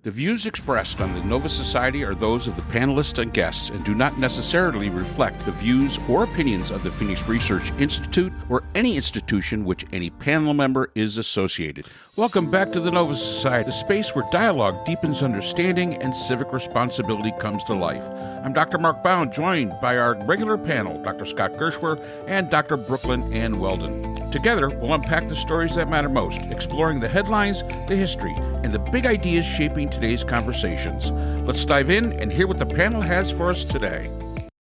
The views expressed on the Nova Society are those of the panelists and guests and do not necessarily reflect the views or opinions of the Phoenix Research Institute or any institution which any panel member is associated. Welcome back to the Nova Society, a space where dialogue deepens understanding and civic responsibility comes to life. I'm Dr. Mark Bound, joined by our regular panel, Dr. Scott Gershwer and Dr. Brooklyn Ann Weldon. Together, we'll unpack the stories that matter most, exploring the headlines, the history, and the big ideas shaping today's conversations. Let's dive in and hear what the panel has for us today.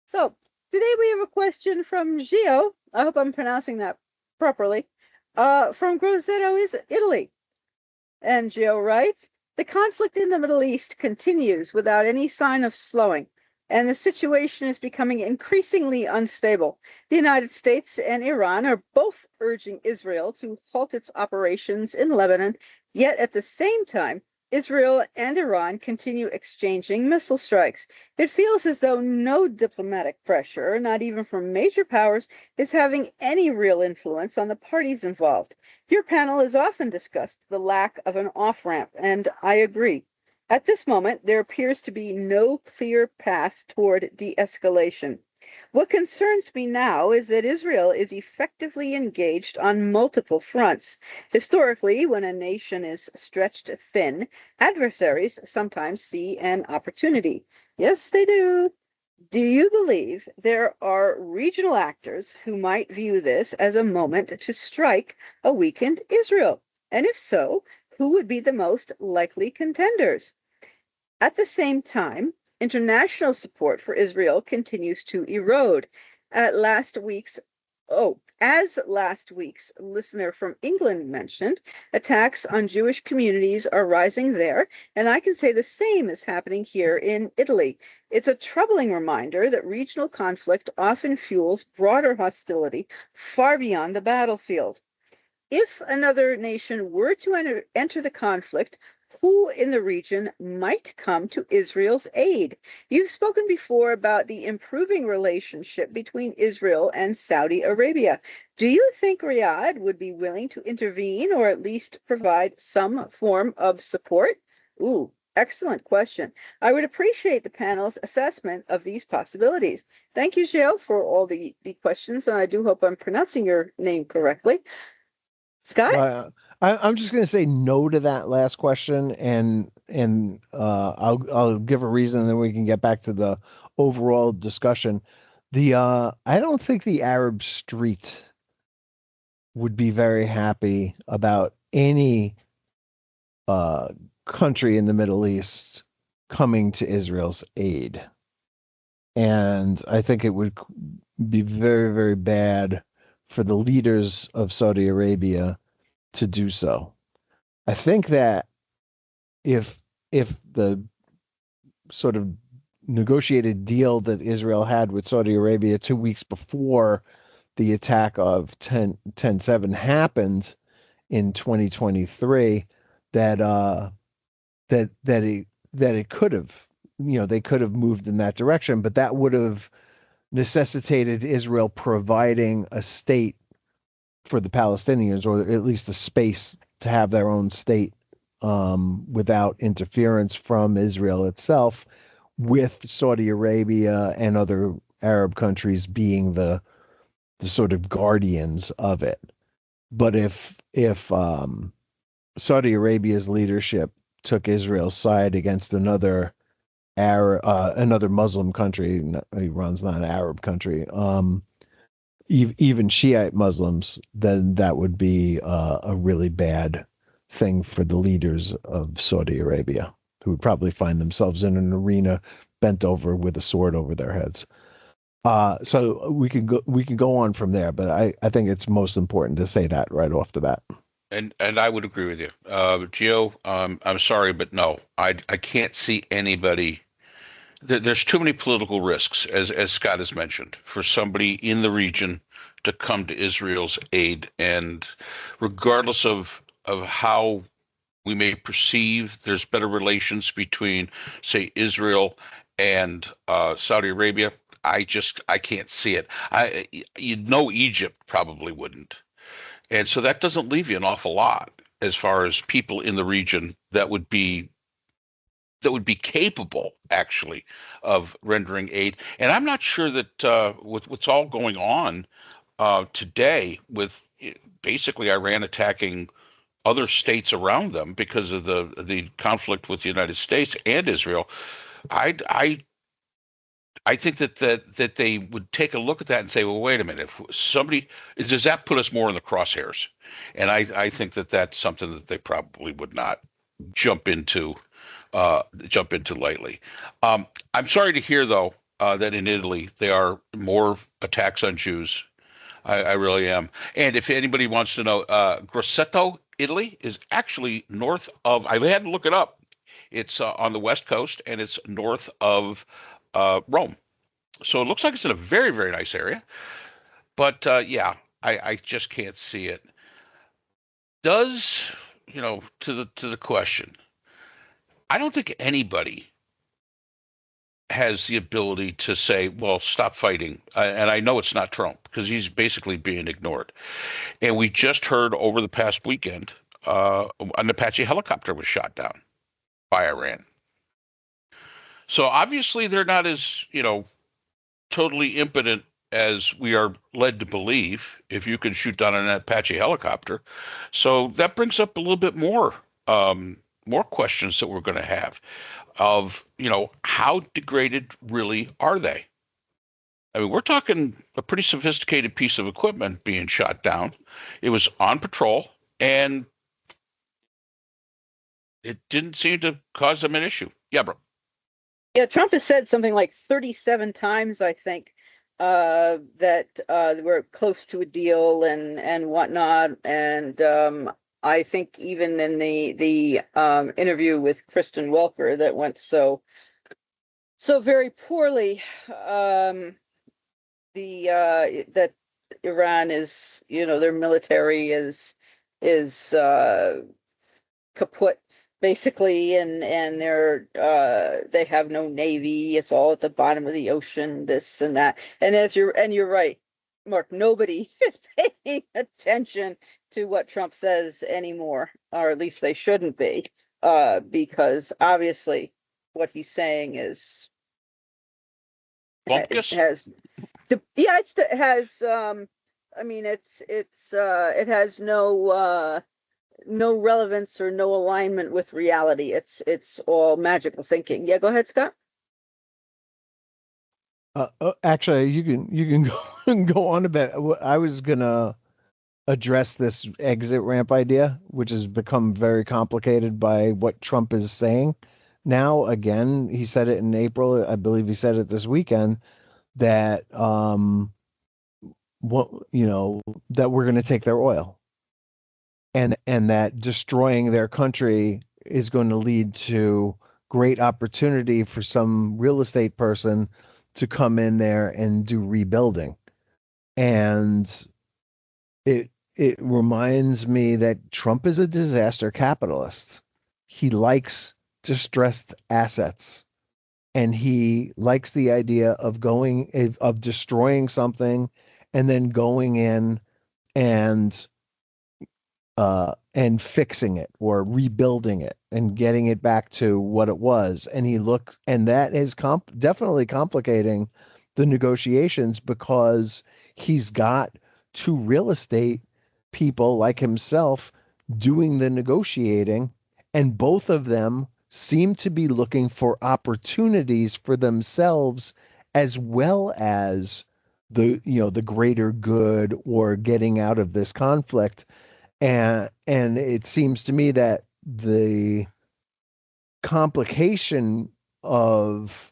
So, today we have a question from Gio. I hope I'm pronouncing that properly. From Grosseto, Italy. And Gio writes, the conflict in the Middle East continues without any sign of slowing, and the situation is becoming increasingly unstable. The United States and Iran are both urging Israel to halt its operations in Lebanon, yet at the same time, Israel and Iran continue exchanging missile strikes. It feels as though no diplomatic pressure, not even from major powers, is having any real influence on the parties involved. Your panel has often discussed the lack of an off-ramp, and I agree. At this moment, there appears to be no clear path toward de-escalation. What concerns me now is that Israel is effectively engaged on multiple fronts. Historically, when a nation is stretched thin, adversaries sometimes see an opportunity. Yes, they do. Do you believe there are regional actors who might view this as a moment to strike a weakened Israel? And if so, who would be the most likely contenders? At the same time, international support for Israel continues to erode. As last week's listener from England mentioned, attacks on Jewish communities are rising there, and I can say the same is happening here in Italy. It's a troubling reminder that regional conflict often fuels broader hostility far beyond the battlefield. If another nation were to enter the conflict, who in the region might come to Israel's aid? You've spoken before about the improving relationship between Israel and Saudi Arabia. Do you think Riyadh would be willing to intervene or at least provide some form of support? Ooh, excellent question. I would appreciate the panel's assessment of these possibilities. Thank you, Gio, for all the questions, and I do hope I'm pronouncing your name correctly. Scott? I'm just going to say no to that last question, and I'll give a reason, and then we can get back to the overall discussion. I don't think the Arab street would be very happy about any country in the Middle East coming to Israel's aid, and I think it would be very, very bad for the leaders of Saudi Arabia to do so. I think that if the sort of negotiated deal that Israel had with Saudi Arabia 2 weeks before the attack of 10/7 happened in 2023, that it could have, they could have moved in that direction, but that would have necessitated Israel providing a state for the Palestinians, or at least the space to have their own state without interference from Israel itself, with Saudi Arabia and other Arab countries being the sort of guardians of it. But if Saudi Arabia's leadership took Israel's side against another Muslim country, Iran's not an Arab country, even Shiite Muslims, then that would be a really bad thing for the leaders of Saudi Arabia, who would probably find themselves in an arena bent over with a sword over their heads. So we can go on from there, but I think it's most important to say that right off the bat. And I would agree with you. Gio, I'm sorry, but no, I can't see anybody. There's too many political risks, as Scott has mentioned, for somebody in the region to come to Israel's aid. And regardless of how we may perceive there's better relations between, say, Israel and Saudi Arabia, I can't see it. Egypt probably wouldn't. And so that doesn't leave you an awful lot as far as people in the region that would be that would be capable, actually, of rendering aid. And I'm not sure that with what's all going on today, with basically Iran attacking other states around them because of the conflict with the United States and Israel, I I think that they would take a look at that and say, well, wait a minute, if somebody does that put us more in the crosshairs? And I think that that's something that they probably would not jump into lightly. I'm sorry to hear though that in Italy there are more attacks on Jews. I really am. And if anybody wants to know, Grosseto, Italy, is actually north of. I had to look it up. It's on the west coast, and it's north of Rome. So it looks like it's in a very, very nice area. But yeah, I just can't see it. Does, to the question, I don't think anybody has the ability to say, well, stop fighting. And I know it's not Trump because he's basically being ignored. And we just heard over the past weekend, an Apache helicopter was shot down by Iran. So obviously they're not as, totally impotent as we are led to believe if you can shoot down an Apache helicopter. So that brings up a little bit more questions that we're going to have of, how degraded really are they? I mean, we're talking a pretty sophisticated piece of equipment being shot down. It was on patrol, and it didn't seem to cause them an issue. Yeah, bro. Yeah, Trump has said something like 37 times, I think, that we're close to a deal and whatnot. And I think even in the interview with Kristen Welker that went so very poorly, that Iran is, their military is kaput basically, and they have no navy. It's all at the bottom of the ocean, this and that. And you're right, Mark, nobody is paying attention to what Trump says anymore, or at least they shouldn't be, because obviously what he's saying is Bumpkus? I mean, it has no relevance or no alignment with reality. It's all magical thinking. Yeah, go ahead, Scott. Actually, you can go on a bit. I was gonna address this exit ramp idea, which has become very complicated by what Trump is saying. Now, again, he said it in April. I believe he said it this weekend that that we're going to take their oil, and that destroying their country is going to lead to great opportunity for some real estate person to come in there and do rebuilding. And it reminds me that Trump is a disaster capitalist. He likes distressed assets, and he likes the idea of destroying something and then going in and fixing it or rebuilding it and getting it back to what it was. And that is definitely complicating the negotiations, because he's got two real estate people like himself doing the negotiating, and both of them seem to be looking for opportunities for themselves as well as the greater good or getting out of this conflict. And it seems to me that the complication of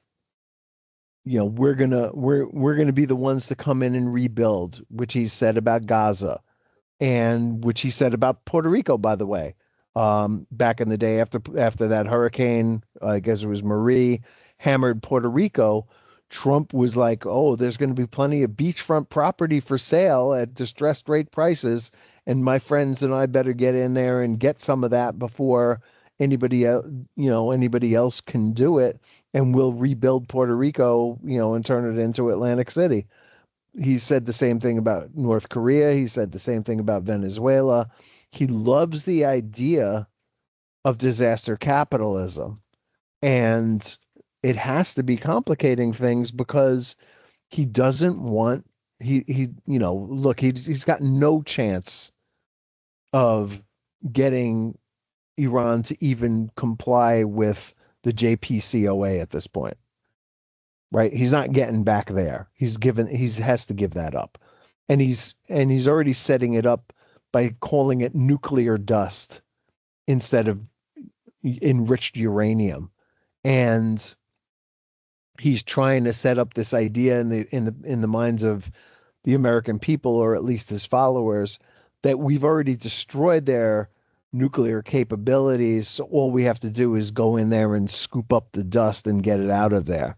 we're gonna be the ones to come in and rebuild, which he said about Gaza, and which he said about Puerto Rico, by the way. Back in the day after that hurricane, I guess it was Marie, hammered Puerto Rico, Trump was like, oh, there's going to be plenty of beachfront property for sale at distressed rate prices, and my friends and I better get in there and get some of that before anybody else can do it, and we'll rebuild Puerto Rico, and turn it into Atlantic City. He said the same thing about North Korea. He said the same thing about Venezuela. He loves the idea of disaster capitalism, And it has to be complicating things because he doesn't want look, he's got no chance of getting Iran to even comply with the JPCOA at this point, right? He's not getting back there. He has to give that up. And he's already setting it up by calling it nuclear dust instead of enriched uranium. And he's trying to set up this idea in the minds of the American people, or at least his followers, that we've already destroyed their nuclear capabilities. So all we have to do is go in there and scoop up the dust and get it out of there,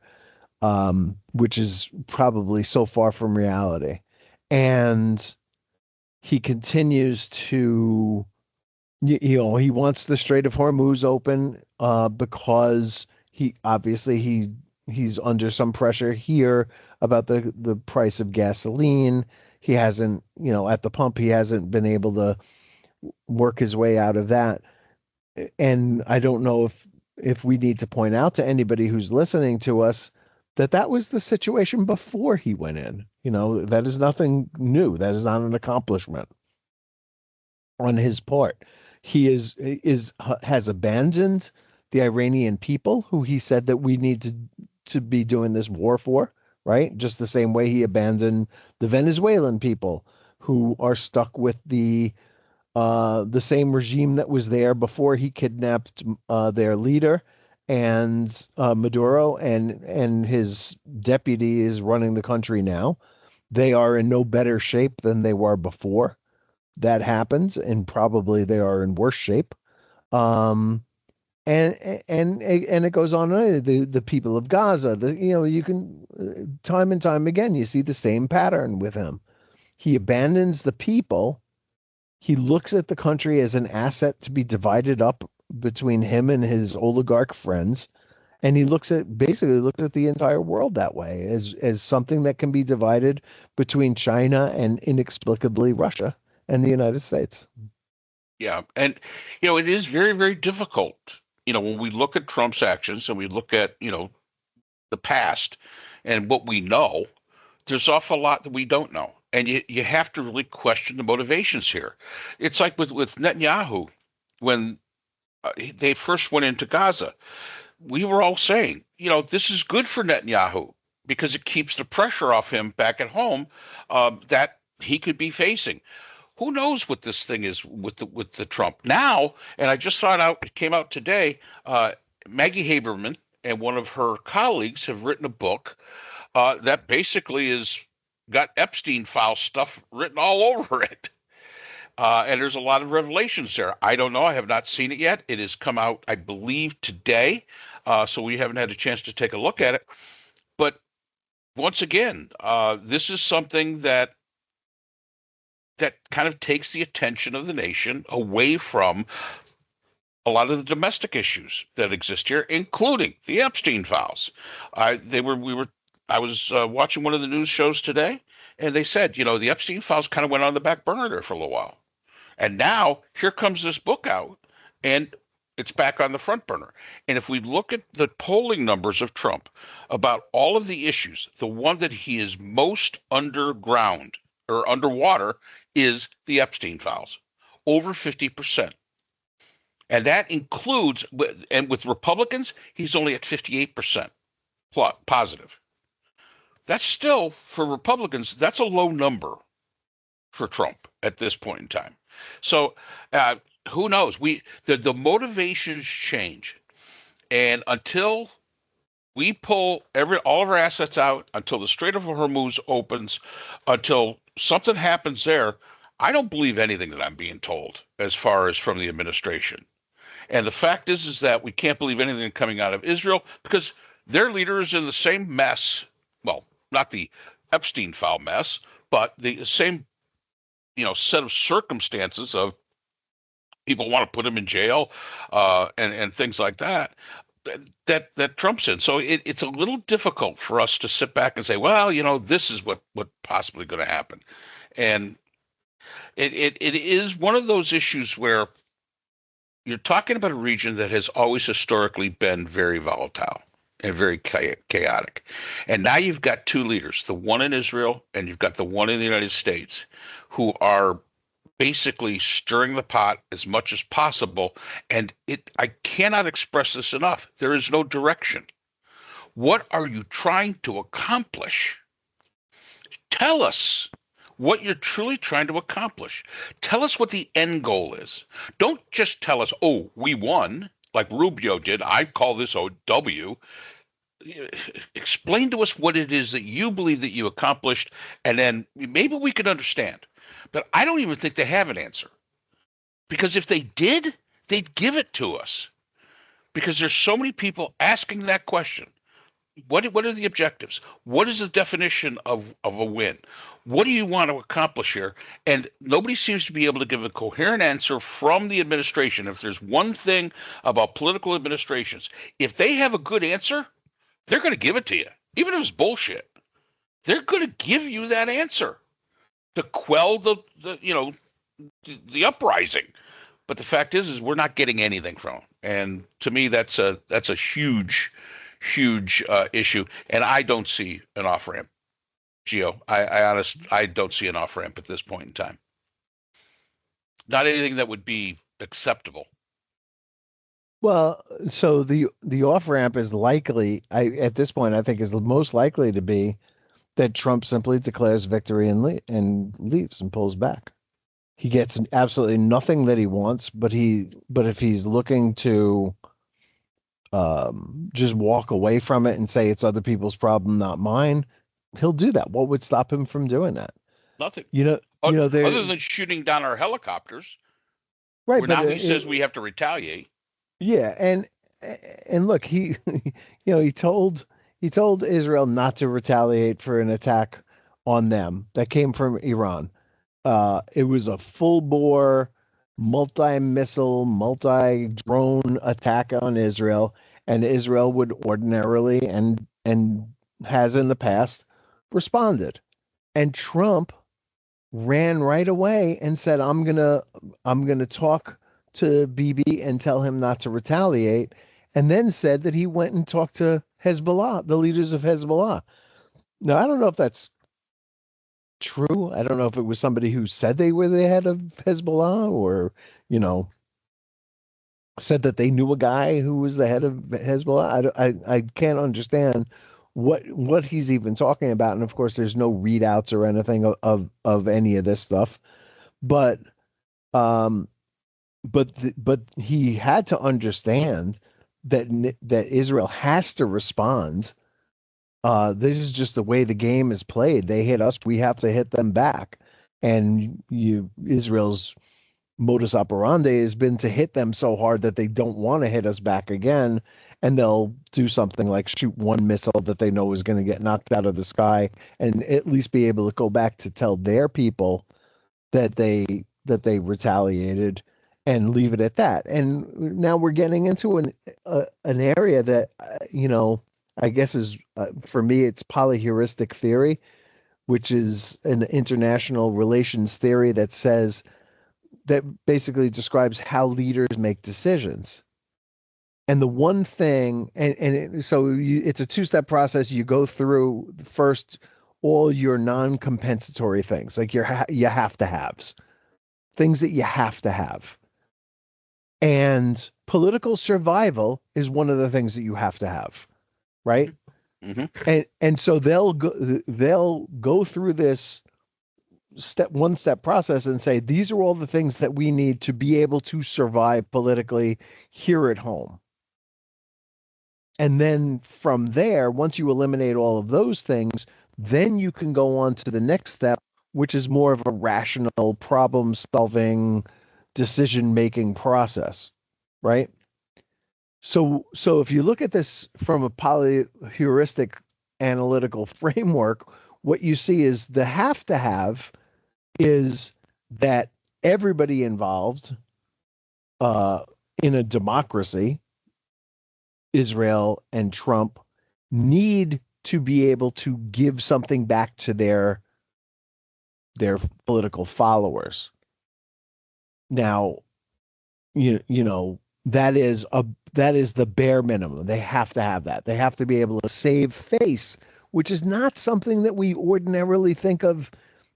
which is probably so far from reality. And he continues to, he wants the Strait of Hormuz open because he's under some pressure here about the price of gasoline. He hasn't, at the pump, he hasn't been able to work his way out of that. And I don't know if we need to point out to anybody who's listening to us that that was the situation before he went in. That is nothing new. That is not an accomplishment on his part. He has abandoned the Iranian people, who he said that we need to be doing this war for, right? Just the same way he abandoned the Venezuelan people, who are stuck with the same regime that was there before he kidnapped their leader, and Maduro, and his deputy is running the country now. They are in no better shape than they were before that happens, and probably they are in worse shape. Um, and it goes on. The people of Gaza, you can time and time again you see the same pattern with him. He abandons the people. He looks at the country as an asset to be divided up between him and his oligarch friends. And he basically looks at the entire world that way, as something that can be divided between China and inexplicably Russia and the United States. Yeah. And, it is very, very difficult, when we look at Trump's actions and we look at, the past and what we know, there's an awful lot that we don't know. And you have to really question the motivations here. It's like with Netanyahu, when they first went into Gaza, we were all saying, this is good for Netanyahu because it keeps the pressure off him back at home that he could be facing. Who knows what this thing is with the Trump now? And I just saw it came out today. Maggie Haberman and one of her colleagues have written a book that basically is got Epstein file stuff written all over it. And there's a lot of revelations there. I don't know. I have not seen it yet. It has come out, I believe, today. So we haven't had a chance to take a look at it. But once again, this is something that kind of takes the attention of the nation away from a lot of the domestic issues that exist here, including the Epstein files. I was watching one of the news shows today, and they said, the Epstein files kind of went on the back burner there for a little while. And now here comes this book out, and it's back on the front burner. And if we look at the polling numbers of Trump about all of the issues, the one that he is most underground or underwater is the Epstein files, over 50%. And that includes, and with Republicans, he's only at 58% positive. That's still, for Republicans, that's a low number for Trump at this point in time. So who knows? The motivations change. And until we pull all of our assets out, until the Strait of Hormuz opens, until something happens there, I don't believe anything that I'm being told as far as from the administration. And the fact is that we can't believe anything coming out of Israel because their leader is in the same mess. Well, not the Epstein file mess, but the same, set of circumstances of people want to put him in jail and things like that. That Trump's in. So it's a little difficult for us to sit back and say, well, this is what possibly going to happen. And it is one of those issues where you're talking about a region that has always historically been very volatile and very chaotic. And now you've got two leaders, the one in Israel and you've got the one in the United States, who are basically stirring the pot as much as possible. And I cannot express this enough. There is no direction. What are you trying to accomplish? Tell us what you're truly trying to accomplish. Tell us what the end goal is. Don't just tell us, oh, we won, like Rubio did. I call this OW. Explain to us what it is that you believe that you accomplished, and then maybe we could understand. But I don't even think they have an answer. Because if they did, they'd give it to us. Because there's so many people asking that question. What are the objectives? What is the definition of a win? What do you want to accomplish here? And nobody seems to be able to give a coherent answer from the administration. If there's one thing about political administrations, if they have a good answer, they're going to give it to you. Even if it's bullshit, they're going to give you that answer to quell the uprising. But the fact is we're not getting anything from them. And to me, that's a huge issue, and I don't see an off ramp. Gio, I don't see an off ramp at this point in time. Not anything that would be acceptable. Well, so the off ramp is likely. At this point, I think is most likely to be that Trump simply declares victory and leaves and pulls back. He gets absolutely nothing that he wants, but if he's looking to just walk away from it and say it's other people's problem, not mine, he'll do that. What would stop him from doing that? Nothing. Other than shooting down our helicopters. Right. Where now he says we have to retaliate. Yeah. And look, he told Israel not to retaliate for an attack on them that came from Iran. It was a full bore multi-missile, multi-drone attack on Israel, and Israel would ordinarily and has in the past responded. And Trump ran right away and said, I'm gonna talk to Bibi and tell him not to retaliate, and then said that he went and talked to Hezbollah, the leaders of Hezbollah. Now, I don't know if that's true. I don't know if it was somebody who said they were the head of Hezbollah or, said that they knew a guy who was the head of Hezbollah. I can't understand what he's even talking about. And of course, there's no readouts or anything of any of this stuff. But he had to understand that Israel has to respond. This is just the way the game is played. They hit us, we have to hit them back. And Israel's modus operandi has been to hit them so hard that they don't want to hit us back again. And they'll do something like shoot one missile that they know is going to get knocked out of the sky and at least be able to go back to tell their people that they retaliated and leave it at that. And now we're getting into an area that, I guess is, for me, it's polyheuristic theory, which is an international relations theory that basically describes how leaders make decisions. And the one thing, it's a two-step process. You go through first all your non-compensatory things, like you have to haves, things that you have to have. And political survival is one of the things that you have to have, right? Mm-hmm. And so they'll go through this one-step process and say, these are all the things that we need to be able to survive politically here at home. And then from there, once you eliminate all of those things, then you can go on to the next step, which is more of a rational problem-solving, decision-making process, right? So if you look at this from a polyheuristic analytical framework, what you see is the have to have is that everybody involved in a democracy, Israel and Trump, need to be able to give something back to their political followers. Now, you know, that is the bare minimum. They have to have that. They have to be able to save face, which is not something that we ordinarily think of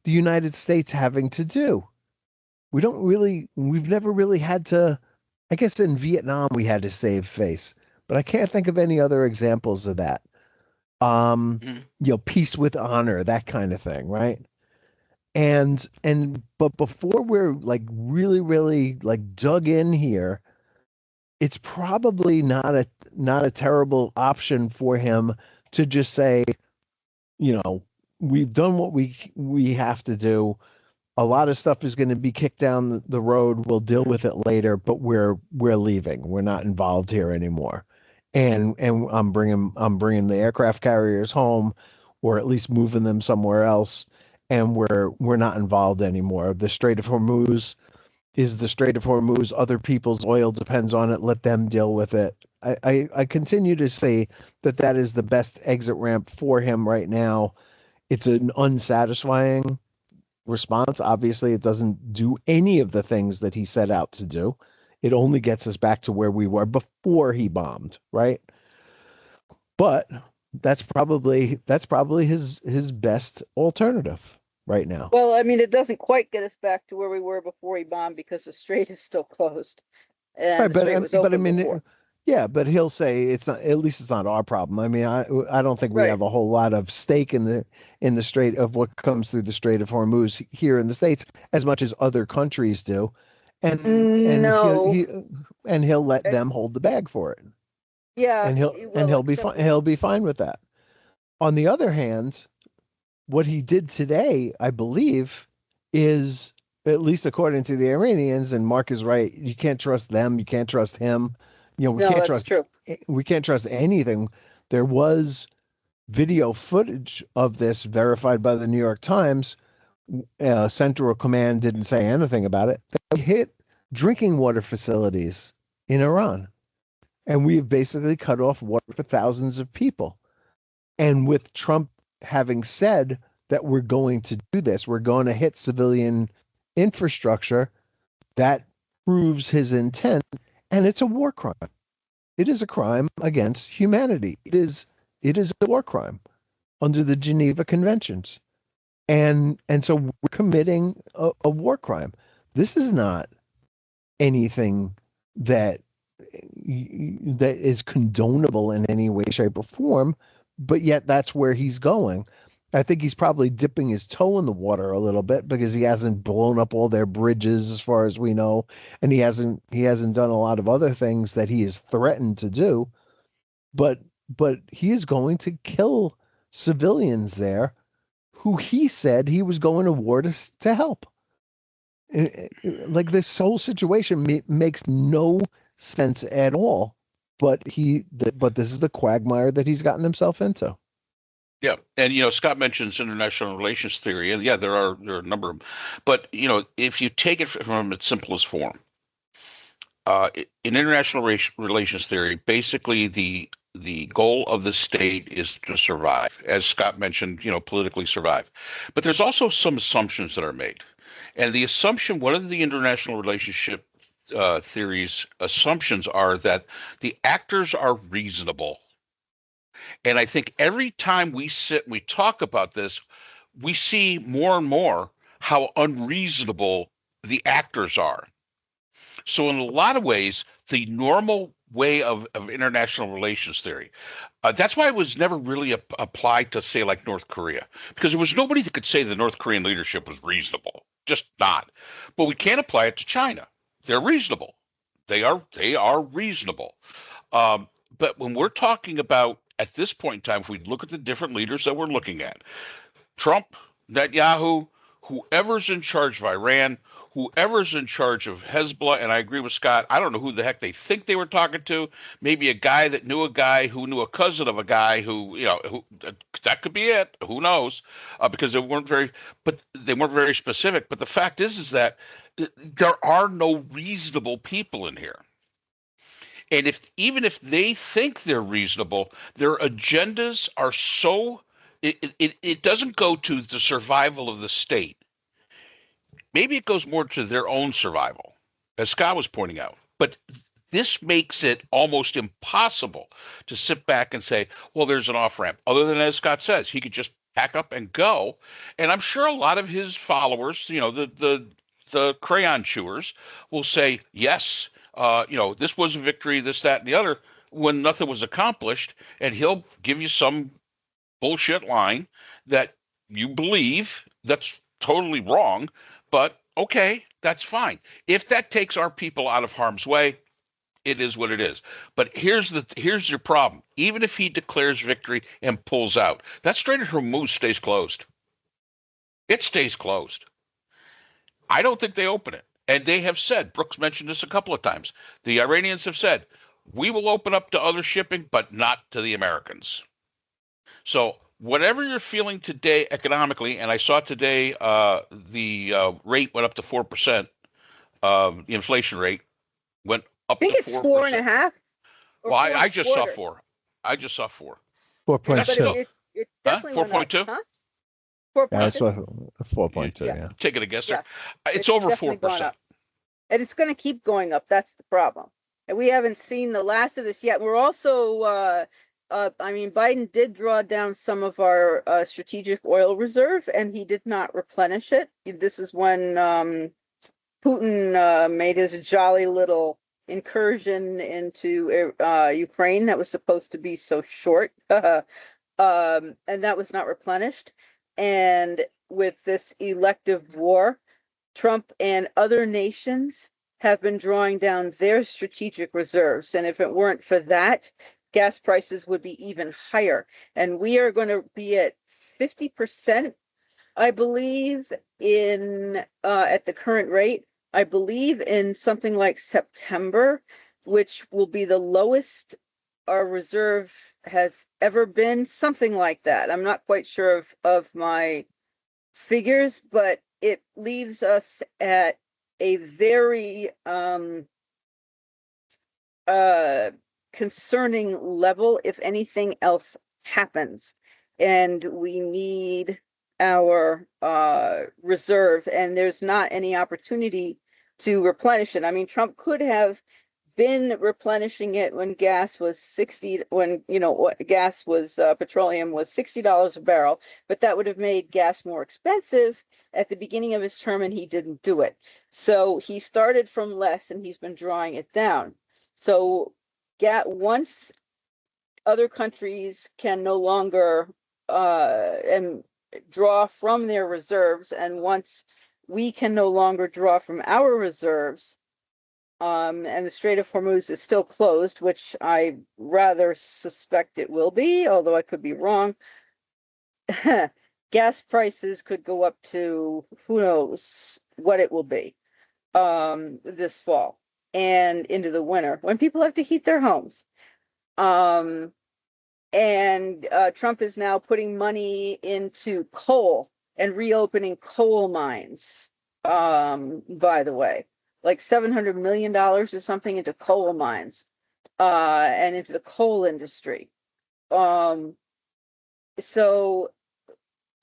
the United States having to do. We've never really had to, I guess in Vietnam we had to save face, but I can't think of any other examples of that. Mhm. Peace with honor, that kind of thing, right? But before we're like really, really like dug in here, it's probably not a terrible option for him to just say, you know, we've done what we have to do. A lot of stuff is going to be kicked down the road. We'll deal with it later, but we're leaving. We're not involved here anymore. And I'm bringing the aircraft carriers home, or at least moving them somewhere else. And we're not involved anymore. The Strait of Hormuz is the Strait of Hormuz. Other people's oil depends on it. Let them deal with it. I continue to say that is the best exit ramp for him right now. It's an unsatisfying response. Obviously, it doesn't do any of the things that he set out to do. It only gets us back to where we were before he bombed, right? But that's probably his best alternative right now. Well, I mean, it doesn't quite get us back to where we were before he bombed because the strait is still closed, and Right, the strait was open I mean, before. yeah, but he'll say it's not. At least it's not our problem. I mean, I don't think we Right. have a whole lot of stake in the Strait of what comes through the Strait of Hormuz here in the States, as much as other countries do, and No. he'll let Uh, them hold the bag for it, Yeah, and he will, he'll be except fine. He'll be fine with that. On the other hand, what he did today, I believe, is, at least according to the Iranians, and Mark is right, you can't trust them, you can't trust him. no, that's true. We can't trust anything. There was video footage of this verified by the New York Times. Central Command didn't say anything about it. They hit drinking water facilities in Iran, and we've basically cut off water for thousands of people. And with Trump having said that we're going to do this, we're going to hit civilian infrastructure, that proves his intent, and it's a war crime. It is a crime against humanity. It is a war crime under the Geneva Conventions. And so we're committing a war crime. This is not anything that that is condonable in any way, shape, or form, but yet that's where he's going. I think he's probably dipping his toe in the water a little bit because he hasn't blown up all their bridges as far as we know, and he hasn't done a lot of other things that he has threatened to do. But he is going to kill civilians there who he said he was going to war to help. Like, this whole situation makes no sense at all. But this is the quagmire that he's gotten himself into. Yeah, and Scott mentions international relations theory, and yeah, there are a number of, but if you take it from its simplest form, in international relations theory, basically the goal of the state is to survive, as Scott mentioned, politically survive. But there's also some assumptions that are made, and the assumption, one of the international relationship theories assumptions are that the actors are reasonable. And I think every time we sit and we talk about this, we see more and more how unreasonable the actors are. So, in a lot of ways, the normal way of international relations theory, that's why it was never really applied to, say, like North Korea, because there was nobody that could say the North Korean leadership was reasonable, just not. But we can't apply it to China. They're reasonable. They are reasonable. But when we're talking about at this point in time, if we look at the different leaders that we're looking at, Trump, Netanyahu, whoever's in charge of Iran, whoever's in charge of Hezbollah, and I agree with Scott, I don't know who the heck they think they were talking to. Maybe a guy that knew a guy who knew a cousin of a guy who, that could be it. Who knows? Because they weren't very specific. But the fact is that there are no reasonable people in here. And even if they think they're reasonable, their agendas are so it doesn't go to the survival of the state. Maybe it goes more to their own survival, as Scott was pointing out. But this makes it almost impossible to sit back and say, well, there's an off ramp. Other than, as Scott says, he could just pack up and go. And I'm sure a lot of his followers, the crayon chewers, will say, yes, this was a victory, this, that, and the other, when nothing was accomplished. And he'll give you some bullshit line that you believe that's totally wrong, but okay, that's fine. If that takes our people out of harm's way, it is what it is. But here's your problem. Even if he declares victory and pulls out, that Strait of Hormuz stays closed. It stays closed. I don't think they open it. And they have said, Brooks mentioned this a couple of times. The Iranians have said, we will open up to other shipping, but not to the Americans. So whatever you're feeling today economically, and I saw today the rate went up to 4%. The inflation rate went up I think to it's 4%. 4.5. Well, I just saw 4. I just saw 4. 4.2. It definitely went up. 4.2? Huh? Yeah, 4.2. that's what 4.2. Yeah. Taking a guess Yeah. there. It's over definitely gone 4%. up. And it's going to keep going up. That's the problem. And we haven't seen the last of this yet. We're also, Biden did draw down some of our strategic oil reserve, and he did not replenish it. This is when Putin made his jolly little incursion into Ukraine that was supposed to be so short, and that was not replenished. And with this elective war, Trump and other nations have been drawing down their strategic reserves. And if it weren't for that, gas prices would be even higher. And we are going to be at 50%, I believe, in at the current rate. I believe in something like September, which will be the lowest our reserve has ever been, something like that. I'm not quite sure of my figures, but it leaves us at a very concerning level if anything else happens. And we need our reserve, and there's not any opportunity to replenish it. I mean, Trump could have been replenishing it when gas was 60, when gas was petroleum was $60 a barrel, but that would have made gas more expensive at the beginning of his term, and he didn't do it. So he started from less, and he's been drawing it down. So once other countries can no longer and draw from their reserves, and once we can no longer draw from our reserves, and the Strait of Hormuz is still closed, which I rather suspect it will be, although I could be wrong. Gas prices could go up to who knows what it will be this fall and into the winter when people have to heat their homes. And Trump is now putting money into coal and reopening coal mines, by the way, like $700 million or something into coal mines and into the coal industry. So,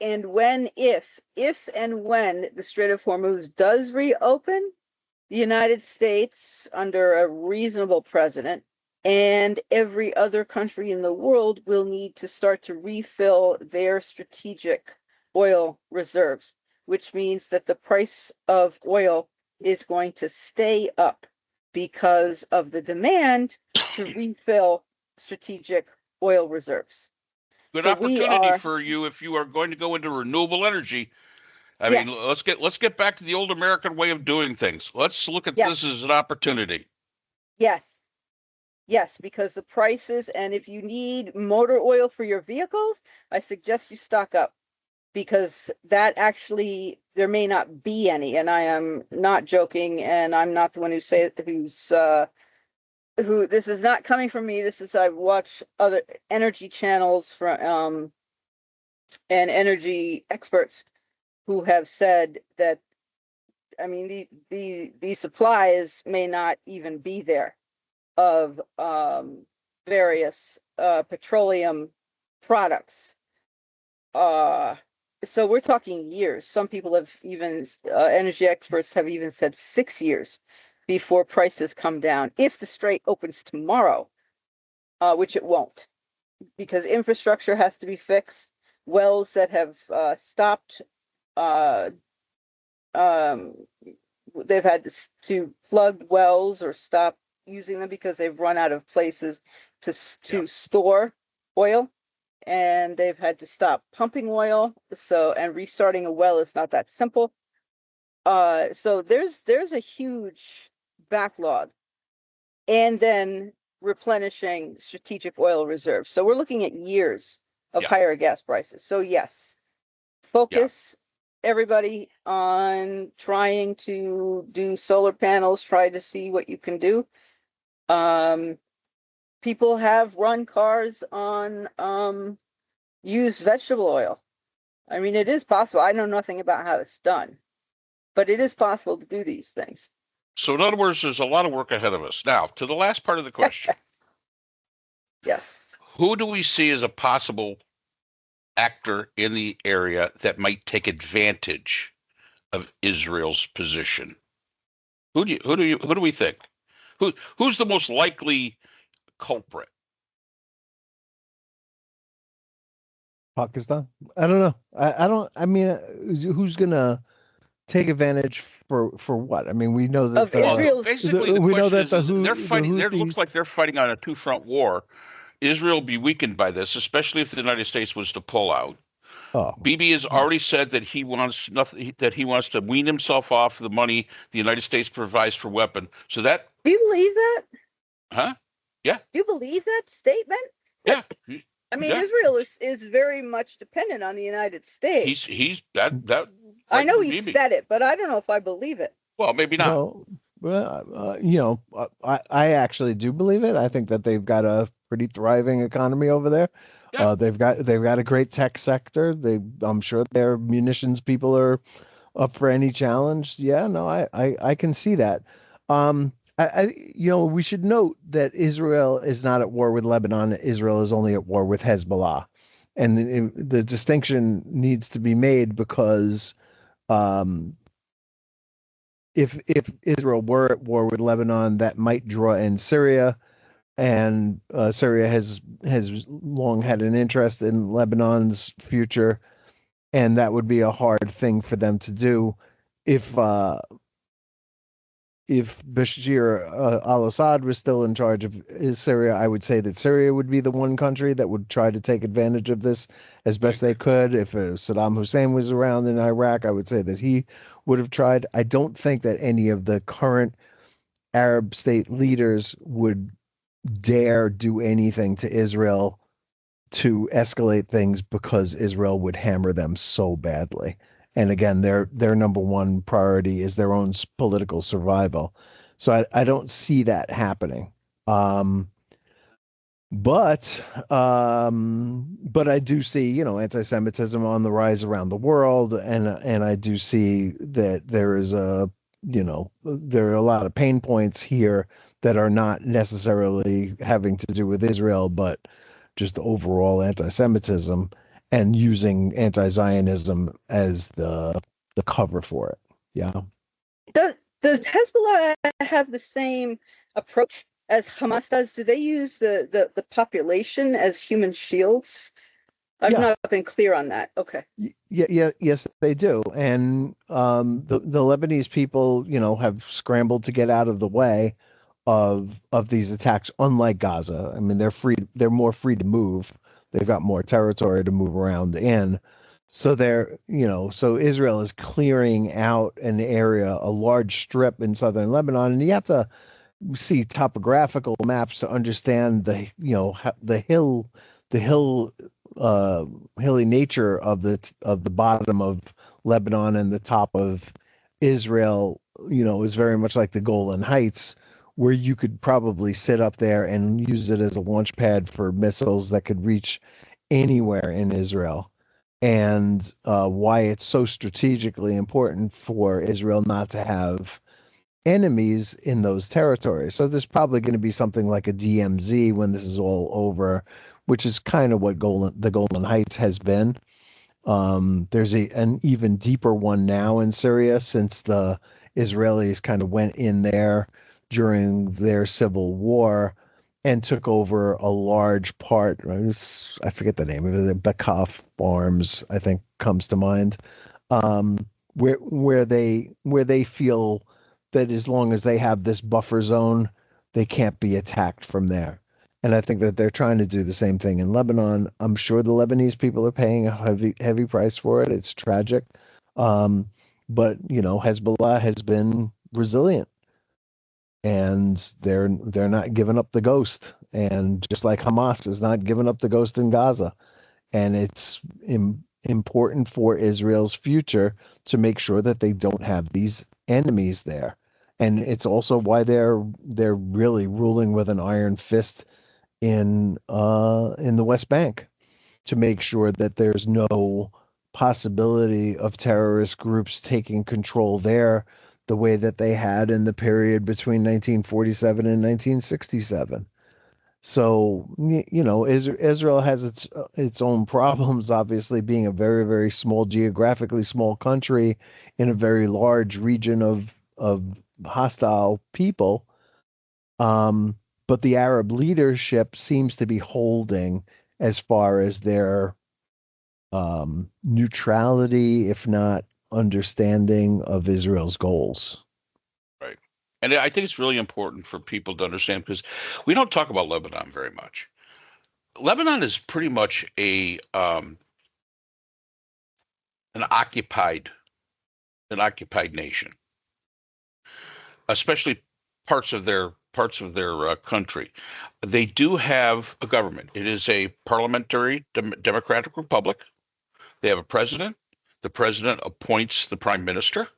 and if and when the Strait of Hormuz does reopen, the United States, under a reasonable president, and every other country in the world will need to start to refill their strategic oil reserves, which means that the price of oil is going to stay up because of the demand to refill strategic oil reserves. Good So opportunity for you if you are going to go into renewable energy. I mean, let's get back to the old American way of doing things. Let's look at this as an opportunity. Yes, because the prices, and if you need motor oil for your vehicles, I suggest you stock up, because that actually, there may not be any, and I am not joking, and I'm not the one who this is not coming from me. This is, I've watched other energy channels from and energy experts who have said that, I mean, the supplies may not even be there of various petroleum products. So we're talking years. Some people have even, energy experts have even said 6 years before prices come down. If the strait opens tomorrow, which it won't, because infrastructure has to be fixed. Wells that have stopped, they've had to plug wells or stop using them because they've run out of places to store oil, and they've had to stop pumping oil. So, and restarting a well is not that simple. So there's a huge backlog, and then replenishing strategic oil reserves. So we're looking at years of higher gas prices. So yes, focus everybody on trying to do solar panels, try to see what you can do. People have run cars on used vegetable oil. I mean, it is possible. I know nothing about how it's done, but it is possible to do these things. So in other words, there's a lot of work ahead of us. Now, to the last part of the question. Yes. Who do we see as a possible actor in the area that might take advantage of Israel's position? Who do we think? Who's the most likely culprit? Pakistan? I don't know. I mean, who's gonna take advantage for what? I mean, we know that of Israel's. Basically, the question is they're fighting. It looks like they're fighting on a two-front war. Israel will be weakened by this, especially if the United States was to pull out. Bibi has already said that he wants nothing. That he wants to wean himself off the money the United States provides for weapon. So that. Do you believe that? Huh? Yeah. Do you believe that statement? Yeah. I mean, Israel is very much dependent on the United States. He's that. I know he said it, but I don't know if I believe it. Well, maybe not. Well, I actually do believe it. I think that they've got a pretty thriving economy over there. Yeah. They've got a great tech sector. I'm sure their munitions people are up for any challenge. Yeah, no, I can see that. We should note that Israel is not at war with Lebanon. Israel is only at war with Hezbollah, and the distinction needs to be made because if Israel were at war with Lebanon, that might draw in Syria, and Syria has long had an interest in Lebanon's future, and that would be a hard thing for them to do if Bashir al-Assad was still in charge of Syria. I would say that Syria would be the one country that would try to take advantage of this as best they could. If Saddam Hussein was around in Iraq, I would say that he would have tried. I don't think that any of the current Arab state leaders would dare do anything to Israel to escalate things because Israel would hammer them so badly. And again, their number one priority is their own political survival. So I don't see that happening. But I do see, anti-Semitism on the rise around the world, and I do see that there are a lot of pain points here that are not necessarily having to do with Israel, but just overall anti-Semitism and using anti-Zionism as the cover for it. Yeah. Does Hezbollah have the same approach as Hamas does? Do they use the population as human shields? I've not been clear on that. Okay. Yes, they do. And the Lebanese people, have scrambled to get out of the way of these attacks, unlike Gaza. I mean, they're more free to move. They've got more territory to move around in. So so Israel is clearing out an area, a large strip in southern Lebanon, and you have to see topographical maps to understand the hilly nature of the bottom of Lebanon, and the top of Israel, is very much like the Golan Heights, where you could probably sit up there and use it as a launch pad for missiles that could reach anywhere in Israel. And why it's so strategically important for Israel not to have enemies in those territories. So there's probably going to be something like a DMZ when this is all over, which is kind of what the Golan Heights has been. There's an even deeper one now in Syria, since the Israelis kind of went in there during their civil war and took over a large part. I forget the name of it. Bekoff Farms, I think, comes to mind. Where they feel that as long as they have this buffer zone, they can't be attacked from there. And I think that they're trying to do the same thing in Lebanon. I'm sure the Lebanese people are paying a heavy price for it. It's tragic. Um, but Hezbollah has been resilient and they're not giving up the ghost. And just like Hamas is not giving up the ghost in Gaza. And it's important for Israel's future to make sure that they don't have these enemies there. And it's also why they're really ruling with an iron fist in the West Bank to make sure that there's no possibility of terrorist groups taking control there the way that they had in the period between 1947 and 1967. So, Israel has its own problems, obviously being a very, very small, geographically small country in a very large region of hostile people. But the Arab leadership seems to be holding as far as their neutrality, if not understanding of Israel's goals. Right. And I think it's really important for people to understand because we don't talk about Lebanon very much. Lebanon is pretty much an occupied nation, especially parts of their country. They do have a government. It is a parliamentary democratic republic. They have a president. The president appoints the prime minister,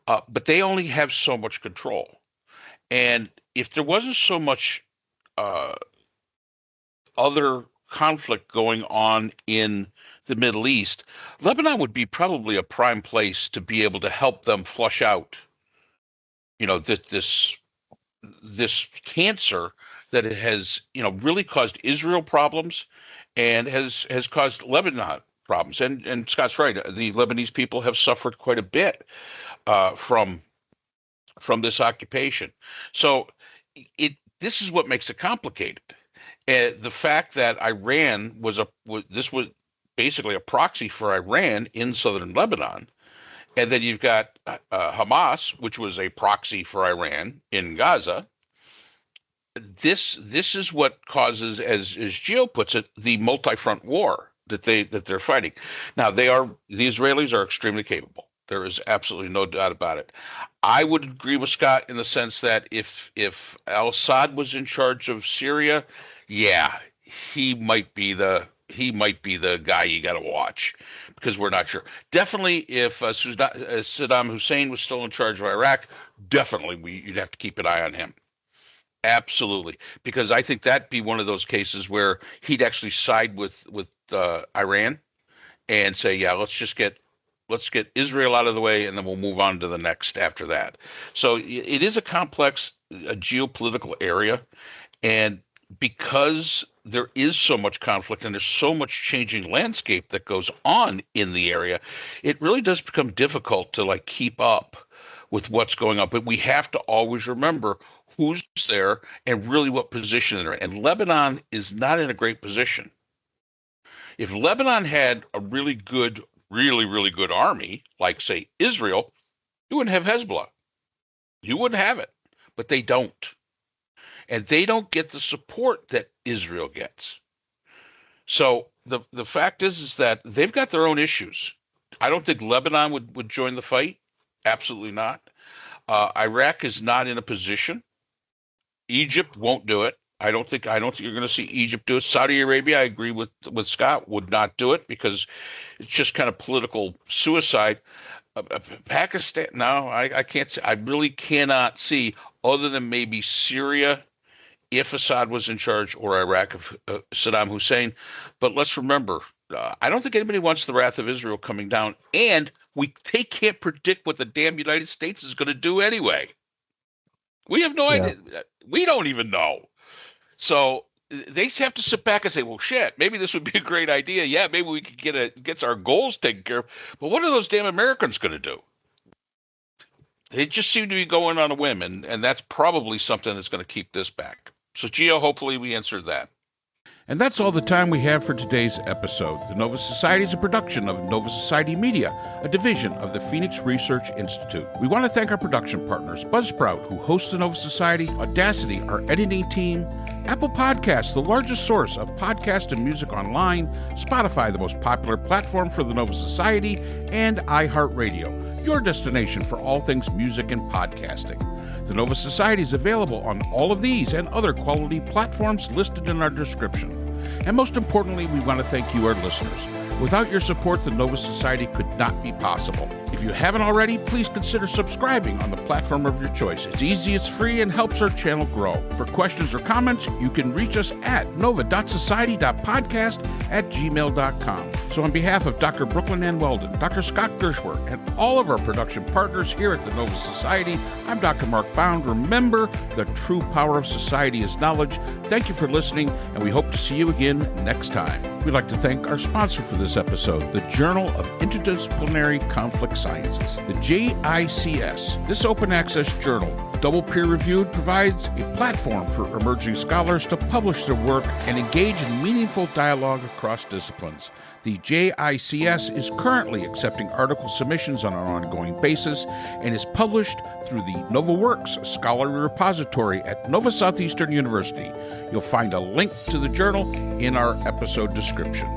but they only have so much control. And if there wasn't so much other conflict going on in the Middle East, Lebanon would be probably a prime place to be able to help them flush out, this cancer that it has, really caused Israel problems and has caused Lebanon problems. And Scott's right. The Lebanese people have suffered quite a bit from this occupation. So this is what makes it complicated. The fact that Iran was basically a proxy for Iran in southern Lebanon, and then you've got Hamas, which was a proxy for Iran in Gaza. This is what causes, as Gio puts it, the multi-front war that they're fighting. Now the Israelis are extremely capable. There is absolutely no doubt about it. I would agree with Scott in the sense that if al-Assad was in charge of Syria, yeah, he might be the guy you got to watch because we're not sure. Definitely, if Saddam Hussein was still in charge of Iraq, definitely you'd have to keep an eye on him. Absolutely, because I think that'd be one of those cases where he'd actually side with Iran and say, yeah, let's get Israel out of the way, and then we'll move on to the next after that. So it is a complex geopolitical area, and because there is so much conflict and there's so much changing landscape that goes on in the area, it really does become difficult to keep up with what's going on. But we have to always remember who's there and really what position they're in. And Lebanon is not in a great position. If Lebanon had a really good army, like say Israel, you wouldn't have Hezbollah. You wouldn't have it, but they don't. And they don't get the support that Israel gets. So the fact is that they've got their own issues. I don't think Lebanon would join the fight. Absolutely not. Iraq is not in a position. Egypt won't do it. I don't think you're going to see Egypt do it. Saudi Arabia, I agree with Scott, would not do it because it's just kind of political suicide. Pakistan, no, I can't see. I really cannot see, other than maybe Syria, if Assad was in charge, or Iraq of Saddam Hussein. But let's remember, I don't think anybody wants the wrath of Israel coming down, and they can't predict what the damn United States is going to do anyway. We have no idea. We don't even know. So they have to sit back and say, well, shit, maybe this would be a great idea. Yeah, maybe we could get our goals taken care of. But what are those damn Americans going to do? They just seem to be going on a whim, and that's probably something that's going to keep this back. So, Gio, hopefully we answered that. And that's all the time we have for today's episode. The Nova Society is a production of Nova Society Media, a division of the Phoenix Research Institute. We want to thank our production partners, Buzzsprout, who hosts the Nova Society, Audacity, our editing team, Apple Podcasts, the largest source of podcast and music online, Spotify, the most popular platform for the Nova Society, and iHeartRadio, your destination for all things music and podcasting. The Nova Society is available on all of these and other quality platforms listed in our description. And most importantly, we want to thank you, our listeners. Without your support, the Nova Society could not be possible. If you haven't already, please consider subscribing on the platform of your choice. It's easy, it's free, and helps our channel grow. For questions or comments, you can reach us at nova.society.podcast@gmail.com. So on behalf of Dr. Brooklyn Ann Weldon, Dr. Scott Gershworth, and all of our production partners here at the Nova Society, I'm Dr. Mark Bound. Remember, the true power of society is knowledge. Thank you for listening, and we hope to see you again next time. We'd like to thank our sponsor for this episode, the Journal of Interdisciplinary Conflict Sciences, the JICS. This open access journal, double peer-reviewed, provides a platform for emerging scholars to publish their work and engage in meaningful dialogue across disciplines. The JICS is currently accepting article submissions on an ongoing basis and is published through the NovaWorks Scholarly Repository at Nova Southeastern University. You'll find a link to the journal in our episode description.